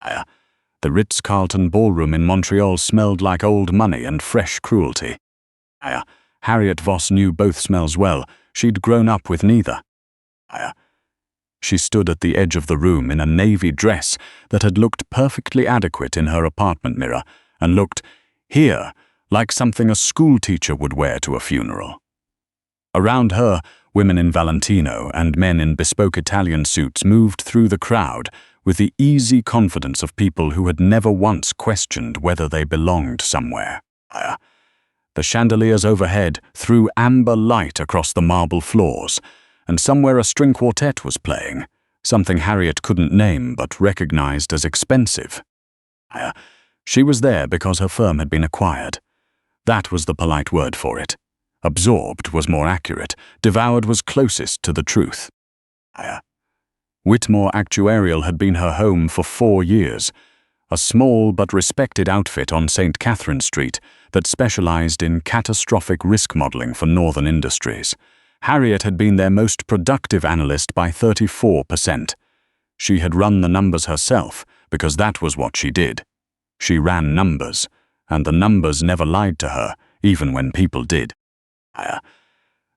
The Ritz-Carlton ballroom in Montreal smelled like old money and fresh cruelty. Harriet Voss knew both smells well. She'd grown up with neither. She stood at the edge of the room in a navy dress that had looked perfectly adequate in her apartment mirror and looked, here, like something a schoolteacher would wear to a funeral. Around her, women in Valentino and men in bespoke Italian suits moved through the crowd with the easy confidence of people who had never once questioned whether they belonged somewhere. The chandeliers overhead threw amber light across the marble floors, and somewhere a string quartet was playing, something Harriet couldn't name but recognized as expensive. She was there because her firm had been acquired. That was the polite word for it. Absorbed was more accurate. Devoured was closest to the truth. Whitmore Actuarial had been her home for 4 years, a small but respected outfit on St. Catherine Street that specialized in catastrophic risk modeling for northern industries. Harriet had been their most productive analyst by 34%. She had run the numbers herself because that was what she did. She ran numbers, and the numbers never lied to her, even when people did.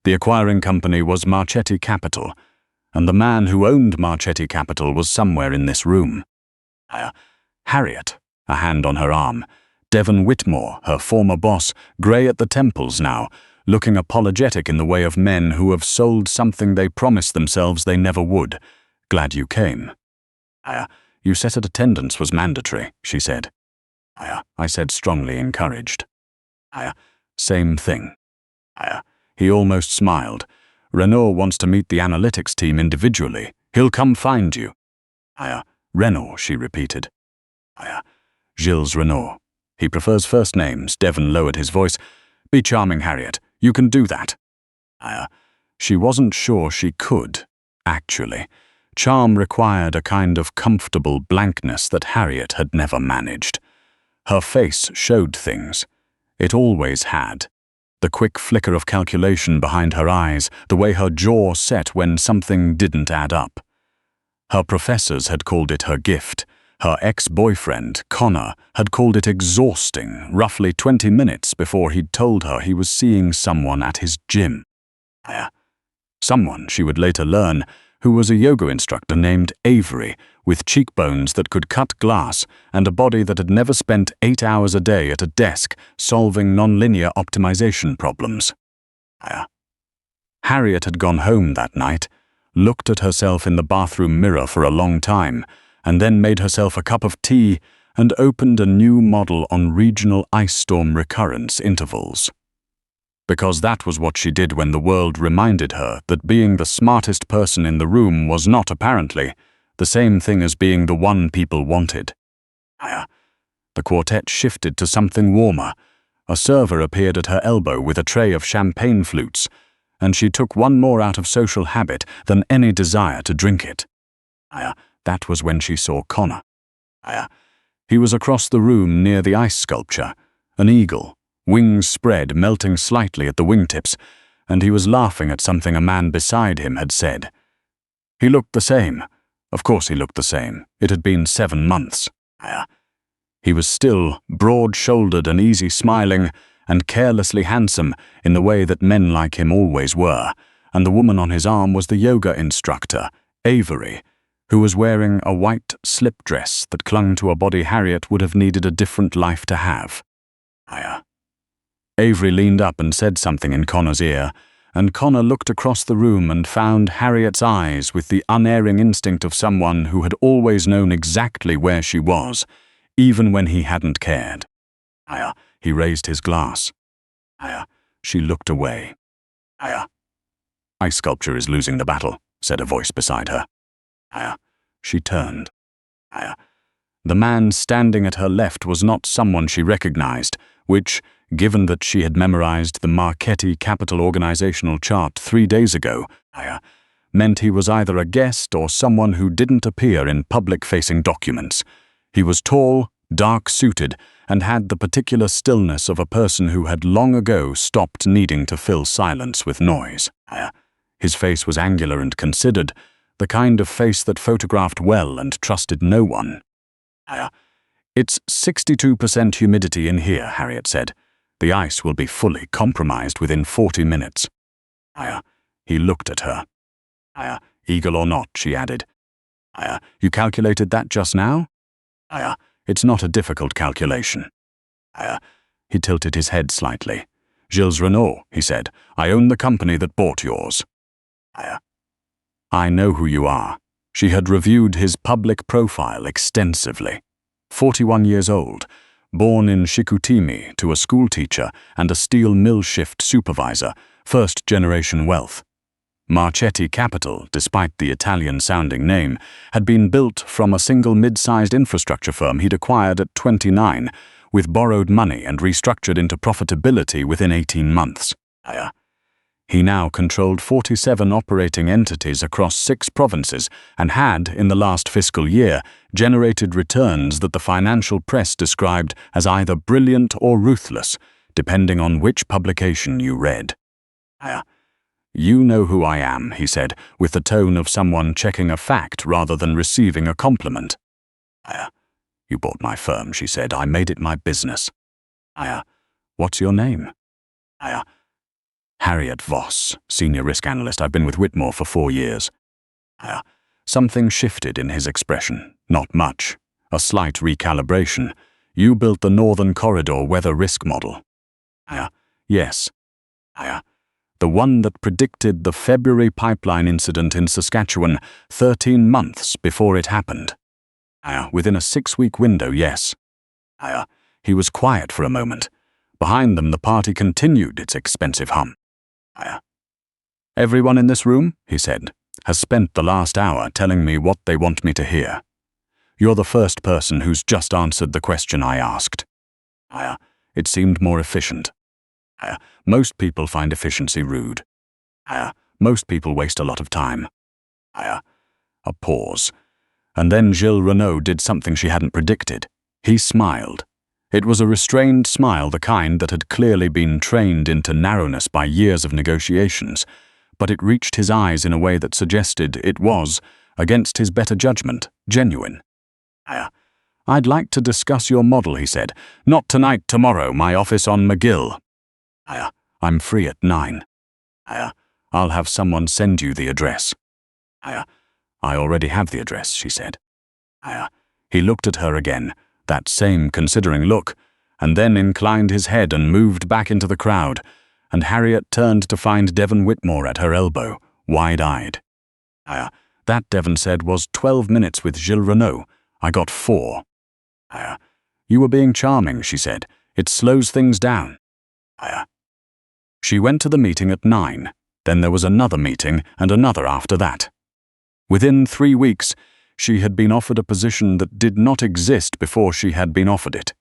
The acquiring company was Marchetti Capital, and the man who owned Marchetti Capital was somewhere in this room. Harriet, a hand on her arm, Devon Whitmore, her former boss, grey at the temples now, looking apologetic in the way of men who have sold something they promised themselves they never would. Glad you came. You said that attendance was mandatory, she said. I said strongly encouraged. Same thing. He almost smiled. Renaud wants to meet the analytics team individually. He'll come find you. Renaud, she repeated. Gilles Renaud. He prefers first names. Devon lowered his voice. Be charming, Harriet. You can do that. She wasn't sure she could, actually. Charm required a kind of comfortable blankness that Harriet had never managed. Her face showed things. It always had. The quick flicker of calculation behind her eyes, the way her jaw set when something didn't add up. Her professors had called it her gift. Her ex-boyfriend, Connor, had called it exhausting, roughly 20 minutes before he'd told her he was seeing someone at his gym. Someone, she would later learn, who was a yoga instructor named Avery, with cheekbones that could cut glass and a body that had never spent 8 hours a day at a desk solving nonlinear optimization problems. Harriet had gone home that night, looked at herself in the bathroom mirror for a long time, and then made herself a cup of tea and opened a new model on regional ice storm recurrence intervals. Because that was what she did when the world reminded her that being the smartest person in the room was not, apparently, the same thing as being the one people wanted. The quartet shifted to something warmer. A server appeared at her elbow with a tray of champagne flutes, and she took one more out of social habit than any desire to drink it. That was when she saw Connor. He was across the room near the ice sculpture, an eagle, wings spread, melting slightly at the wingtips, and he was laughing at something a man beside him had said. He looked the same. Of course he looked the same. It had been 7 months. He was still broad-shouldered and easy-smiling and carelessly handsome in the way that men like him always were, and the woman on his arm was the yoga instructor, Avery, who was wearing a white slip dress that clung to a body Harriet would have needed a different life to have. Avery leaned up and said something in Connor's ear, and Connor looked across the room and found Harriet's eyes with the unerring instinct of someone who had always known exactly where she was, even when he hadn't cared. He raised his glass. She looked away. Ice sculpture is losing the battle, said a voice beside her. She turned. The man standing at her left was not someone she recognized, which, given that she had memorized the Marchetti Capital organizational chart 3 days ago, meant he was either a guest or someone who didn't appear in public-facing documents. He was tall, dark-suited, and had the particular stillness of a person who had long ago stopped needing to fill silence with noise. His face was angular and considered, the kind of face that photographed well and trusted no one. It's 62% humidity in here, Harriet said. The ice will be fully compromised within 40 minutes. He looked at her. Eagle or not, she added. You calculated that just now? It's not a difficult calculation. He tilted his head slightly. Gilles Renaud, he said. I own the company that bought yours. I know who you are. She had reviewed his public profile extensively. 41 years old, born in Chicoutimi to a schoolteacher and a steel mill shift supervisor, first-generation wealth. Marchetti Capital, despite the Italian-sounding name, had been built from a single mid-sized infrastructure firm he'd acquired at 29, with borrowed money and restructured into profitability within 18 months. He now controlled 47 operating entities across 6 provinces and had, in the last fiscal year, generated returns that the financial press described as either brilliant or ruthless, depending on which publication you read. You know who I am, he said, with the tone of someone checking a fact rather than receiving a compliment. You bought my firm, she said. I made it my business. What's your name? Harriet Voss, Senior Risk Analyst. I've been with Whitmore for 4 years. Something shifted in his expression. Not much. A slight recalibration. You built the Northern Corridor weather risk model. Yes. The one that predicted the February pipeline incident in Saskatchewan 13 months before it happened. Within a 6-week window, yes. He was quiet for a moment. Behind them, the party continued its expensive hum. Everyone in this room, he said, has spent the last hour telling me what they want me to hear. You're the first person who's just answered the question I asked. It seemed more efficient. Most people find efficiency rude. Most people waste a lot of time. A pause. And then Gilles Renaud did something she hadn't predicted. He smiled. It was a restrained smile, the kind that had clearly been trained into narrowness by years of negotiations, but it reached his eyes in a way that suggested it was, against his better judgment, genuine. I'd like to discuss your model, he said. Not tonight, tomorrow, my office on McGill. I'm free at 9. I'll have someone send you the address. I already have the address, she said. He looked at her again, that same considering look, and then inclined his head and moved back into the crowd, and Harriet turned to find Devon Whitmore at her elbow, wide-eyed. That, Devon said, was 12 minutes with Gilles Renaud. I got 4. You were being charming, she said. It slows things down. She went to the meeting at 9. Then there was another meeting and another after that. Within 3 weeks, she had been offered a position that did not exist before she had been offered it.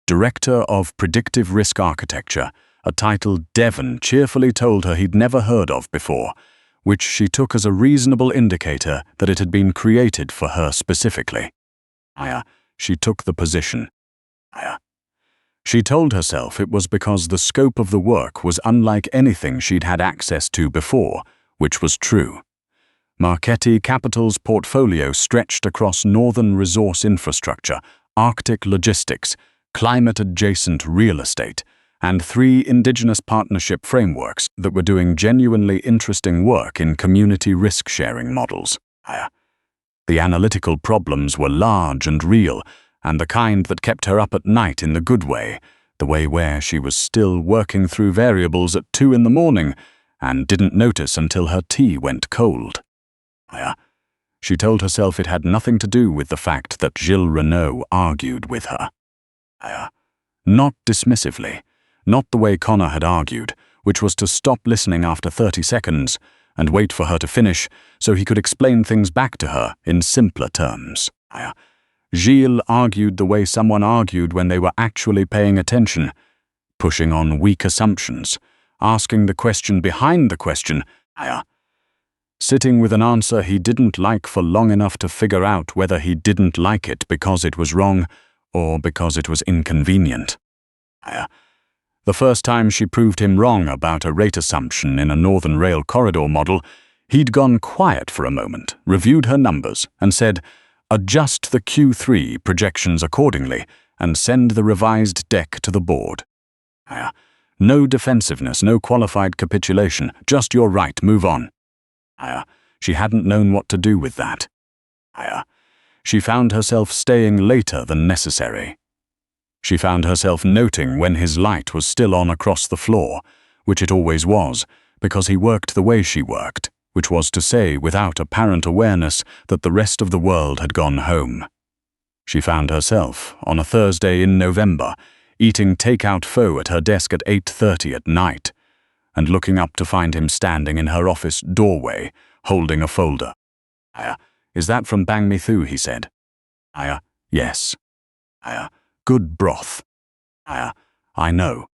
Director of Predictive Risk Architecture, a title Devon cheerfully told her he'd never heard of before, which she took as a reasonable indicator that it had been created for her specifically. She took the position. She told herself it was because the scope of the work was unlike anything she'd had access to before, which was true. Marchetti Capital's portfolio stretched across northern resource infrastructure, Arctic logistics, climate-adjacent real estate, and 3 indigenous partnership frameworks that were doing genuinely interesting work in community risk-sharing models. The analytical problems were large and real, and the kind that kept her up at night in the good way, the way where she was still working through variables at 2 in the morning and didn't notice until her tea went cold. She told herself it had nothing to do with the fact that Gilles Renaud argued with her. Not dismissively, not the way Connor had argued, which was to stop listening after 30 seconds and wait for her to finish so he could explain things back to her in simpler terms. Gilles argued the way someone argued when they were actually paying attention, pushing on weak assumptions, asking the question behind the question, sitting with an answer he didn't like for long enough to figure out whether he didn't like it because it was wrong or because it was inconvenient. The first time she proved him wrong about a rate assumption in a Northern Rail corridor model, he'd gone quiet for a moment, reviewed her numbers, and said, Adjust the Q3 projections accordingly and send the revised deck to the board. No defensiveness, no qualified capitulation, just you're right, move on. She hadn't known what to do with that. She found herself staying later than necessary. She found herself noting when his light was still on across the floor, which it always was, because he worked the way she worked, which was to say without apparent awareness that the rest of the world had gone home. She found herself, on a Thursday in November, eating take-out pho at her desk at 8:30 at night, and looking up to find him standing in her office doorway, holding a folder. Is that from Bang Me Thu, he said. Yes. Good broth. I know.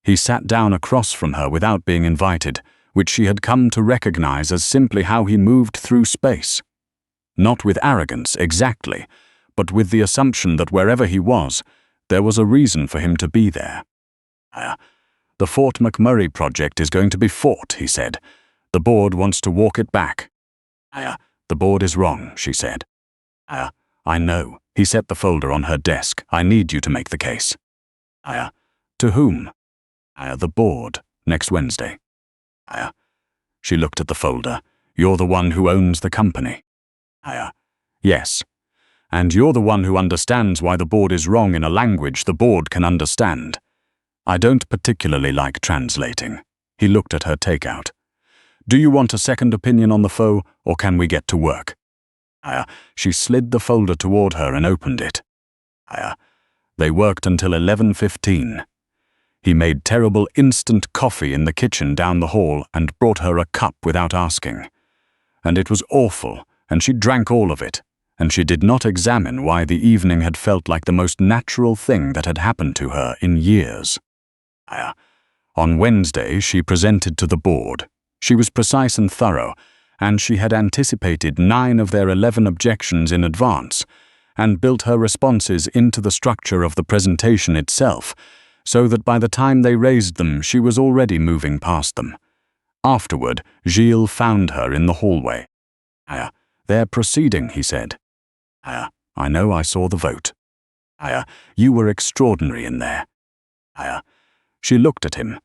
He sat down across from her without being invited, which she had come to recognize as simply how he moved through space. Not with arrogance, exactly, but with the assumption that wherever he was, there was a reason for him to be there. The Fort McMurray project is going to be fought, he said. The board wants to walk it back. The board is wrong, she said. I know. He set the folder on her desk. I need you to make the case. To whom? The board, next Wednesday. She looked at the folder. You're the one who owns the company. Yes. And you're the one who understands why the board is wrong in a language the board can understand. I don't particularly like translating. He looked at her takeout. Do you want a second opinion on the pho, or can we get to work? She slid the folder toward her and opened it. They worked until 11:15. He made terrible instant coffee in the kitchen down the hall and brought her a cup without asking. And it was awful, and she drank all of it, and she did not examine why the evening had felt like the most natural thing that had happened to her in years. On Wednesday, she presented to the board. She was precise and thorough, and she had anticipated 9 of their 11 objections in advance, and built her responses into the structure of the presentation itself, so that by the time they raised them, she was already moving past them. Afterward, Gilles found her in the hallway. They're proceeding, he said. I know, I saw the vote. You were extraordinary in there. She looked at him.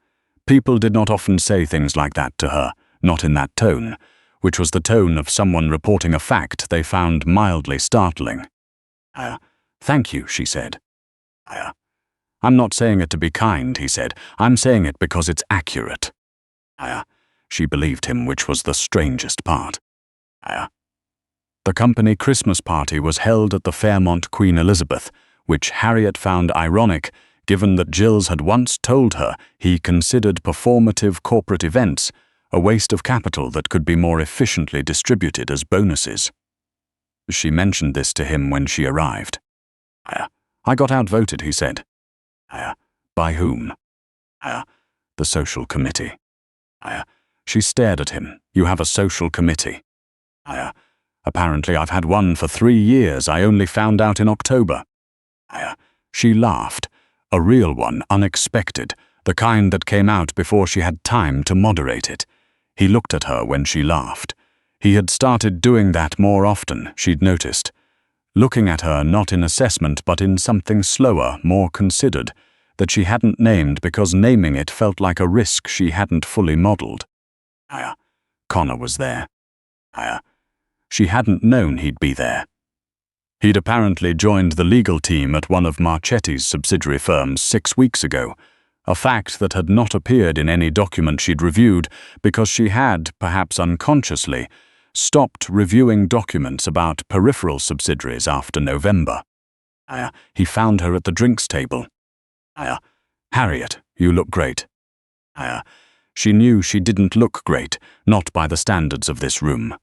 People did not often say things like that to her, not in that tone, which was the tone of someone reporting a fact they found mildly startling. Thank you, she said. I'm not saying it to be kind, he said. I'm saying it because it's accurate. She believed him, which was the strangest part. The company Christmas party was held at the Fairmont Queen Elizabeth, which Harriet found ironic, given that Gilles had once told her he considered performative corporate events a waste of capital that could be more efficiently distributed as bonuses. She mentioned this to him when she arrived. I got outvoted, he said. By whom? The social committee. She stared at him. You have a social committee. Apparently I've had one for 3 years. I only found out in October. She laughed. A real one, unexpected, the kind that came out before she had time to moderate it. He looked at her when she laughed. He had started doing that more often, she'd noticed. Looking at her not in assessment but in something slower, more considered, that she hadn't named because naming it felt like a risk she hadn't fully modeled. Connor was there. She hadn't known he'd be there. He'd apparently joined the legal team at one of Marchetti's subsidiary firms 6 weeks ago, a fact that had not appeared in any document she'd reviewed because she had, perhaps unconsciously, stopped reviewing documents about peripheral subsidiaries after November. He found her at the drinks table. Harriet, you look great. She knew she didn't look great, not by the standards of this room.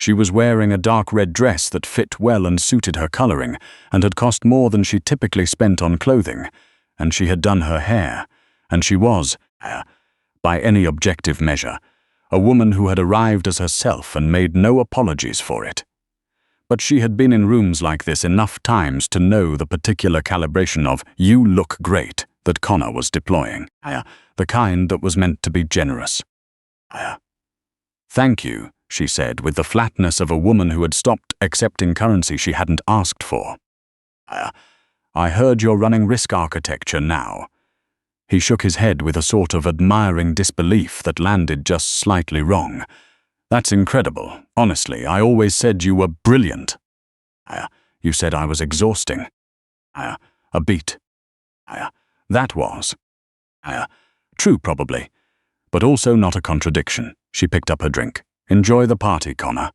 She was wearing a dark red dress that fit well and suited her coloring, and had cost more than she typically spent on clothing, and she had done her hair, and she was, by any objective measure, a woman who had arrived as herself and made no apologies for it. But she had been in rooms like this enough times to know the particular calibration of "you look great" that Connor was deploying, the kind that was meant to be generous. Thank you, she said, with the flatness of a woman who had stopped accepting currency she hadn't asked for. I heard you're running risk architecture now. He shook his head with a sort of admiring disbelief that landed just slightly wrong. That's incredible. Honestly, I always said you were brilliant. You said I was exhausting. A bit. That was. True, probably. But also not a contradiction. She picked up her drink. Enjoy the party, Connor.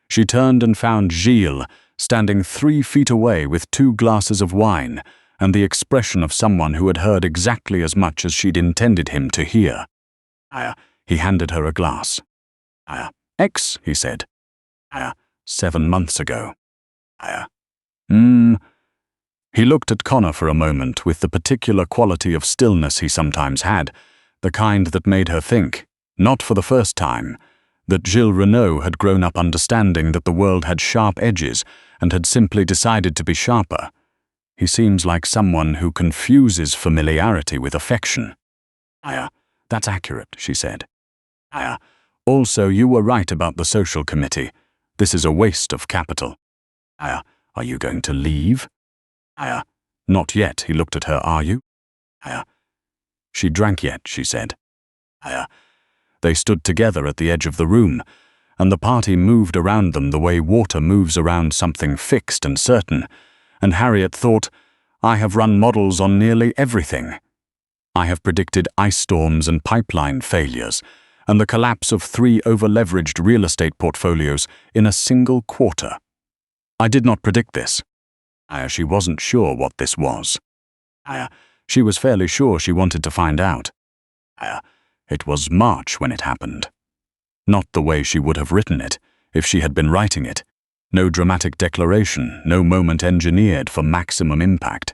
She turned and found Gilles standing 3 feet away with 2 glasses of wine and the expression of someone who had heard exactly as much as she'd intended him to hear. He handed her a glass. X, he said. 7 months ago. He looked at Connor for a moment with the particular quality of stillness he sometimes had, the kind that made her think, not for the first time, that Gilles Renaud had grown up understanding that the world had sharp edges and had simply decided to be sharper. He seems like someone who confuses familiarity with affection. That's accurate, she said. Also, you were right about the social committee. This is a waste of capital. Are you going to leave? Not yet, he looked at her. Are you? She drank yet, she said. They stood together at the edge of the room, and the party moved around them the way water moves around something fixed and certain, and Harriet thought, I have run models on nearly everything. I have predicted ice storms and pipeline failures, and the collapse of 3 over-leveraged real estate portfolios in a single quarter. I did not predict this. She wasn't sure what this was. She was fairly sure she wanted to find out. It was March when it happened. Not the way she would have written it, if she had been writing it. No dramatic declaration, no moment engineered for maximum impact.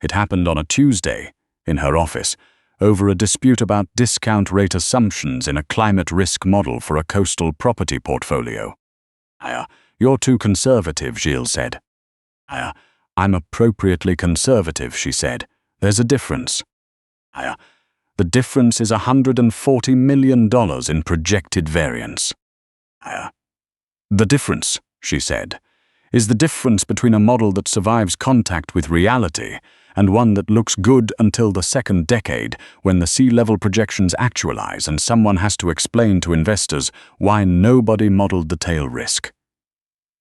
It happened on a Tuesday, in her office, over a dispute about discount rate assumptions in a climate risk model for a coastal property portfolio. You're too conservative, Gilles said. I'm appropriately conservative, she said. There's a difference. The difference is $140 million in projected variance. The difference, she said, is the difference between a model that survives contact with reality and one that looks good until the second decade when the sea level projections actualize and someone has to explain to investors why nobody modeled the tail risk.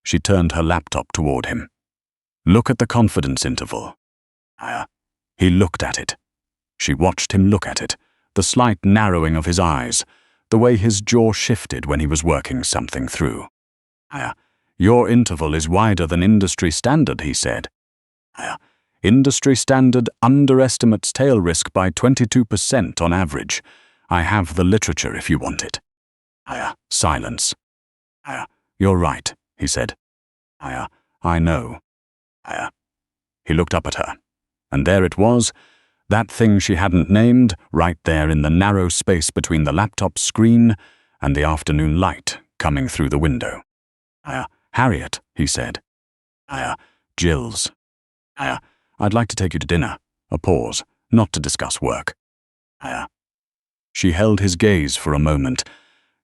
She turned her laptop toward him. Look at the confidence interval. He looked at it. She watched him look at it, the slight narrowing of his eyes, the way his jaw shifted when he was working something through. Your interval is wider than industry standard, he said. Industry standard underestimates tail risk by 22% on average. I have the literature if you want it. Silence. You're right, he said. I know. He looked up at her, and there it was, that thing she hadn't named, right there in the narrow space between the laptop screen and the afternoon light coming through the window. Harriet, he said. Gilles. I'd like to take you to dinner. A pause, not to discuss work. She held his gaze for a moment.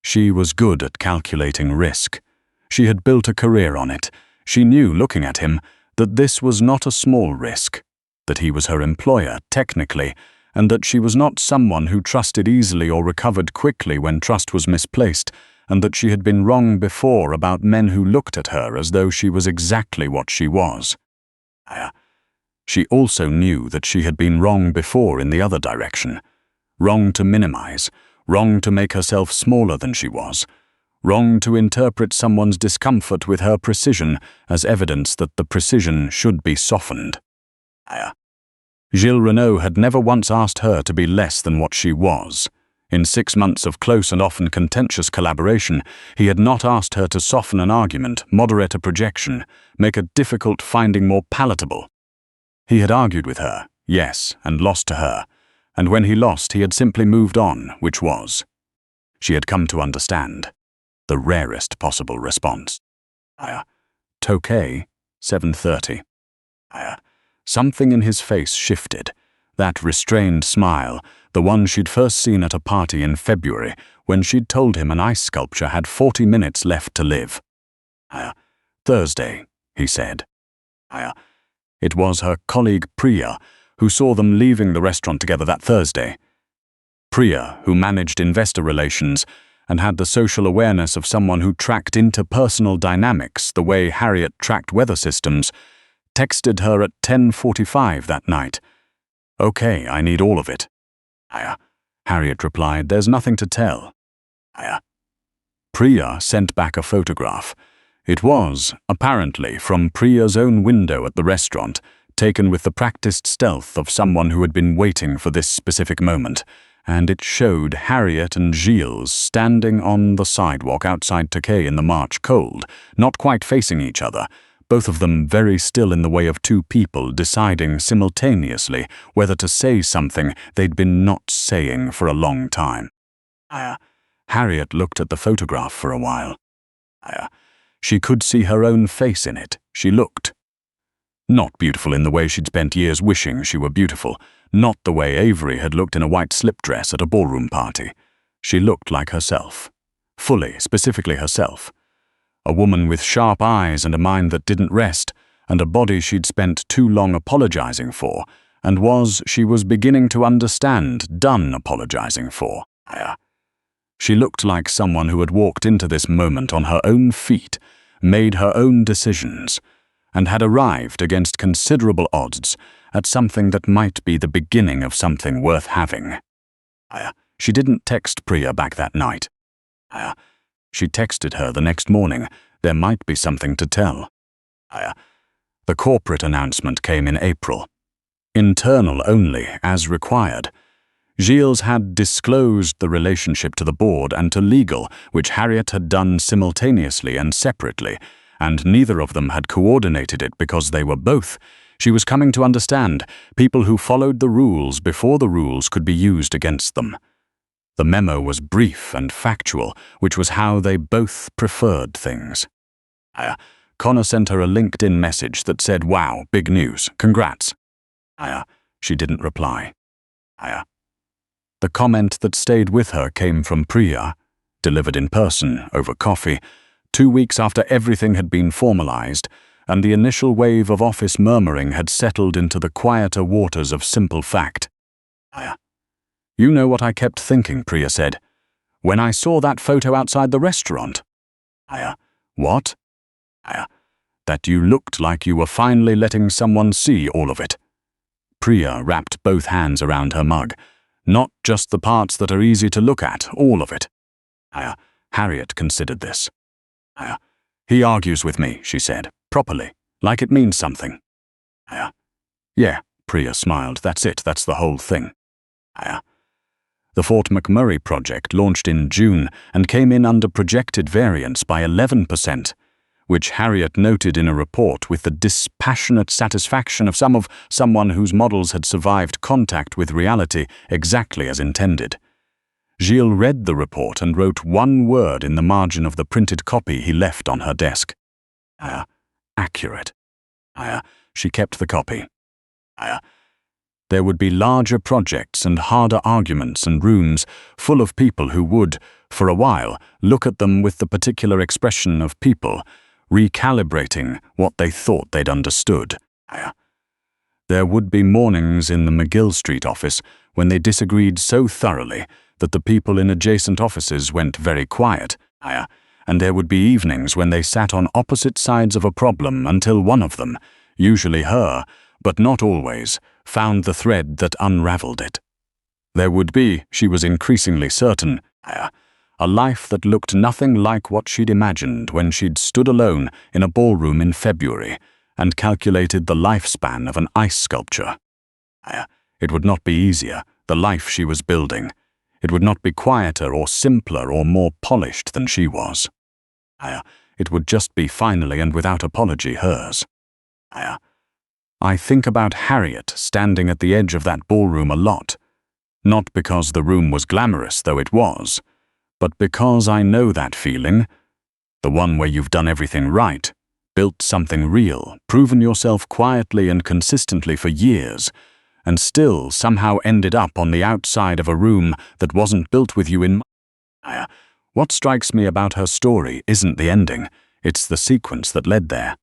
She was good at calculating risk. She had built a career on it. She knew, looking at him, that this was not a small risk, that he was her employer, technically, and that she was not someone who trusted easily or recovered quickly when trust was misplaced, and that she had been wrong before about men who looked at her as though she was exactly what she was. She also knew that she had been wrong before in the other direction. Wrong to minimize, wrong to make herself smaller than she was, wrong to interpret someone's discomfort with her precision as evidence that the precision should be softened. Gilles Renaud had never once asked her to be less than what she was. In 6 months of close and often contentious collaboration, he had not asked her to soften an argument, moderate a projection, make a difficult finding more palatable. He had argued with her, yes, and lost to her, and when he lost, he had simply moved on, which was. She had come to understand. The rarest possible response. Tokay, 7:30. Something in his face shifted. That restrained smile, the one she'd first seen at a party in February when she'd told him an ice sculpture had 40 minutes left to live. Thursday, he said. It was her colleague Priya who saw them leaving the restaurant together that Thursday. Priya, who managed investor relations and had the social awareness of someone who tracked interpersonal dynamics the way Harriet tracked weather systems, texted her at 10:45 that night. "Okay, I need all of it." Harriet replied, "There's nothing to tell." Priya sent back a photograph. It was, apparently, from Priya's own window at the restaurant, taken with the practiced stealth of someone who had been waiting for this specific moment, and it showed Harriet and Gilles standing on the sidewalk outside Takei in the March cold, not quite facing each other, both of them very still in the way of two people deciding simultaneously whether to say something they'd been not saying for a long time. Harriet looked at the photograph for a while. She could see her own face in it. She looked not beautiful in the way she'd spent years wishing she were beautiful, not the way Avery had looked in a white slip dress at a ballroom party. She looked like herself. Fully, specifically herself. A woman with sharp eyes and a mind that didn't rest, and a body she'd spent too long apologizing for, and she was beginning to understand done apologizing for. She looked like someone who had walked into this moment on her own feet, made her own decisions, and had arrived against considerable odds at something that might be the beginning of something worth having. She didn't text Priya back that night. She texted her the next morning. There might be something to tell. The corporate announcement came in April. Internal only, as required. Gilles had disclosed the relationship to the board and to legal, which Harriet had done simultaneously and separately, and neither of them had coordinated it because they were both, she was coming to understand, people who followed the rules before the rules could be used against them. The memo was brief and factual, which was how they both preferred things. Connor sent her a LinkedIn message that said, "Wow, big news, congrats." She didn't reply. The comment that stayed with her came from Priya, delivered in person, over coffee, 2 weeks after everything had been formalized, and the initial wave of office murmuring had settled into the quieter waters of simple fact. "You know what I kept thinking," Priya said, "when I saw that photo outside the restaurant." "What?" "That you looked like you were finally letting someone see all of it." Priya wrapped both hands around her mug. "Not just the parts that are easy to look at, all of it." Harriet considered this. "He argues with me," she said, "properly, like it means something." "Yeah," Priya smiled, "that's it, that's the whole thing." The Fort McMurray project launched in June and came in under projected variance by 11%, which Harriet noted in a report with the dispassionate satisfaction of someone whose models had survived contact with reality exactly as intended. Gilles read the report and wrote one word in the margin of the printed copy he left on her desk. Accurate. She kept the copy. There would be larger projects and harder arguments and rooms full of people who would, for a while, look at them with the particular expression of people, recalibrating what they thought they'd understood. There would be mornings in the McGill Street office when they disagreed so thoroughly that the people in adjacent offices went very quiet, and there would be evenings when they sat on opposite sides of a problem until one of them, usually her, but not always, found the thread that unraveled it. There would be, she was increasingly certain, a life that looked nothing like what she'd imagined when she'd stood alone in a ballroom in February and calculated the lifespan of an ice sculpture. It would not be easier, the life she was building. It would not be quieter or simpler or more polished than she was. It would just be finally and without apology hers. I think about Harriet standing at the edge of that ballroom a lot, not because the room was glamorous, though it was, but because I know that feeling, the one where you've done everything right, built something real, proven yourself quietly and consistently for years, and still somehow ended up on the outside of a room that wasn't built with you in mind. What strikes me about her story isn't the ending, it's the sequence that led there.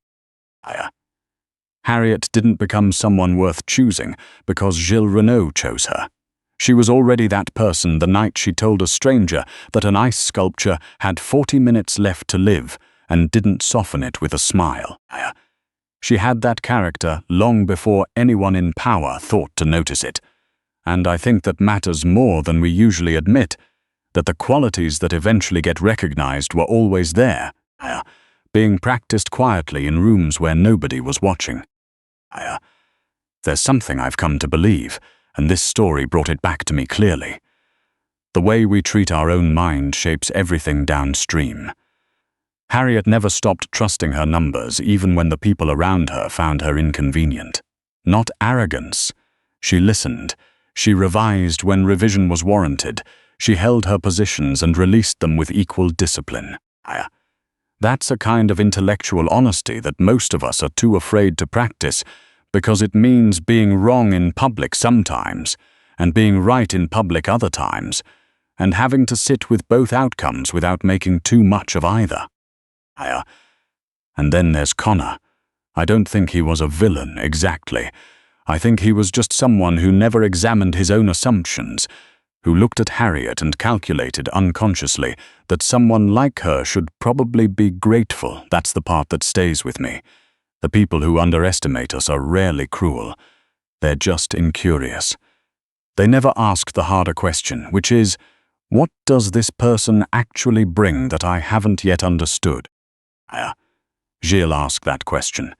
Harriet didn't become someone worth choosing because Gilles Renaud chose her. She was already that person the night she told a stranger that an ice sculpture had 40 minutes left to live and didn't soften it with a smile. She had that character long before anyone in power thought to notice it. And I think that matters more than we usually admit, that the qualities that eventually get recognized were always there, being practiced quietly in rooms where nobody was watching. There's something I've come to believe, and this story brought it back to me clearly. The way we treat our own mind shapes everything downstream. Harriet never stopped trusting her numbers even when the people around her found her inconvenient. Not arrogance. She listened. She revised when revision was warranted. She held her positions and released them with equal discipline. That's a kind of intellectual honesty that most of us are too afraid to practice because it means being wrong in public sometimes and being right in public other times, and having to sit with both outcomes without making too much of either. And then there's Connor. I don't think he was a villain, exactly. I think he was just someone who never examined his own assumptions, who looked at Harriet and calculated unconsciously that someone like her should probably be grateful. That's the part that stays with me. The people who underestimate us are rarely cruel. They're just incurious. They never ask the harder question, which is, what does this person actually bring that I haven't yet understood? Gilles asked that question.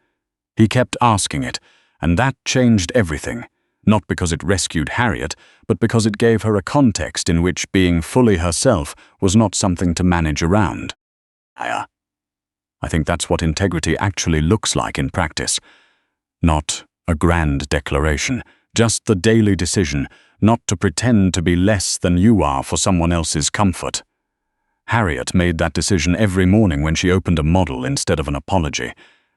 He kept asking it, and that changed everything. Not because it rescued Harriet, but because it gave her a context in which being fully herself was not something to manage around. I think that's what integrity actually looks like in practice. Not a grand declaration, just the daily decision not to pretend to be less than you are for someone else's comfort. Harriet made that decision every morning when she opened a model instead of an apology,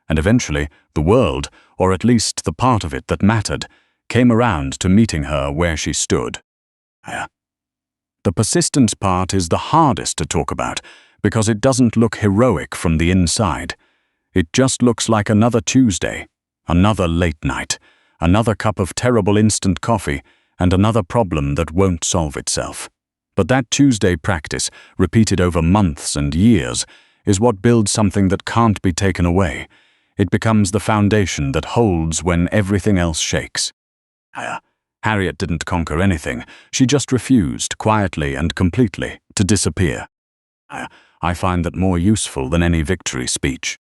and eventually the world, or at least the part of it that mattered, came around to meeting her where she stood. The persistence part is the hardest to talk about because it doesn't look heroic from the inside. It just looks like another Tuesday, another late night, another cup of terrible instant coffee, and another problem that won't solve itself. But that Tuesday practice, repeated over months and years, is what builds something that can't be taken away. It becomes the foundation that holds when everything else shakes. Harriet didn't conquer anything. She just refused, quietly and completely, to disappear. I find that more useful than any victory speech.